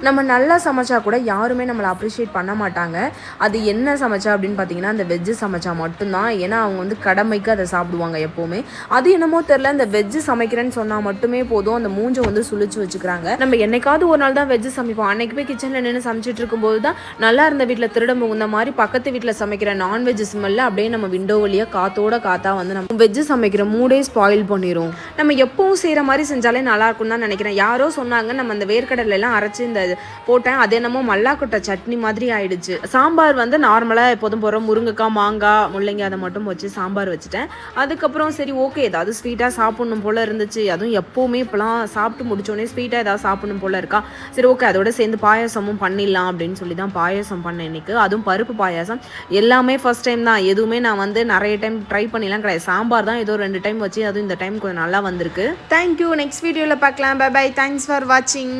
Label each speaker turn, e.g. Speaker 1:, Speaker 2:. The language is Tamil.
Speaker 1: நம்ம நல்லா சமைச்சா கூட யாருமே நம்மளை அப்ரிஷியேட் பண்ண மாட்டாங்க. அது என்ன சமைச்சா அப்படின்னு பார்த்தீங்கன்னா அந்த வெஜ்ஜு சமைச்சா மட்டும்தான். ஏன்னா அவங்க வந்து கடமைக்கு அதை சாப்பிடுவாங்க எப்போவுமே. அது என்னமோ தெரில, இந்த வெஜ்ஜு சமைக்கிறேன்னு சொன்னால் மட்டுமே போதும் அந்த மூஞ்சை வந்து சுழிச்சு வச்சுக்கிறாங்க. நம்ம என்னைக்காவது ஒரு நாள் தான் வெஜ்ஜு சமைப்போம். அன்னைக்கு போய் கிச்சனில் நின்று சமைச்சிட்டு இருக்கும்போது தான் நல்லா இருந்த வீட்டில் திருட முகுந்த மாதிரி பக்கத்து வீட்டில் சமைக்கிற நான்வெஜ் ஸ்மெல்ல அப்படியே நம்ம விண்டோ வழியாக காத்தா வந்து நம்ம வெஜ்ஜு சமைக்கிற மூடே ஸ்பாயில் பண்ணிடும். நம்ம எப்பவும் செய்கிற மாதிரி செஞ்சாலே நல்லா இருக்கும்னு தான் நினைக்கிறேன். யாரோ சொன்னாங்க, நம்ம அந்த வேர்க்கடலை எல்லாம் அரைச்சி இந்த போட்டேன், அது என்னமோ மல்லாக்கொட்டை சட்னி மாதிரி ஆயிடுச்சு. சாம்பார் வந்து நார்மலாக எப்போதும் போகிற முருங்கைக்காய், மாங்காய், முள்ளங்கி அதை மட்டும் வச்சு சாம்பார் வச்சுட்டேன். அதுக்கப்புறம் சரி ஓகே, ஏதாவது ஸ்வீட்டாக சாப்பிடணும் போல் இருந்துச்சு. அதுவும் எப்போவுமே இப்போலாம் சாப்பிட்டு முடிச்சோடனே ஸ்வீட்டாக ஏதாவது சாப்பிடணும் போல் இருக்கா. சரி ஓகே, அதோட சேர்ந்து பாயாசமும் பண்ணிடலாம் அப்படின்னு சொல்லி தான் பாயாசம் பண்ணேன் இன்னைக்கு. அதுவும் பருப்பு பாயாசம். எல்லாமே ஃபர்ஸ்ட் டைம் தான். எதுவுமே நான் வந்து நிறைய டைம் ட்ரை பண்ணிலாம் கிடையாது. சாம்பார் தான் ஏதோ 2 டைம் வச்சு, அதுவும் இந்த டைம் கொஞ்சம் நல்லா வந்திருக்கு. தேங்க்யூ. நெக்ஸ்ட் வீடியோவில் பார்க்கலாம். By by. தேங்க்ஸ் ஃபார் வாட்சிங்.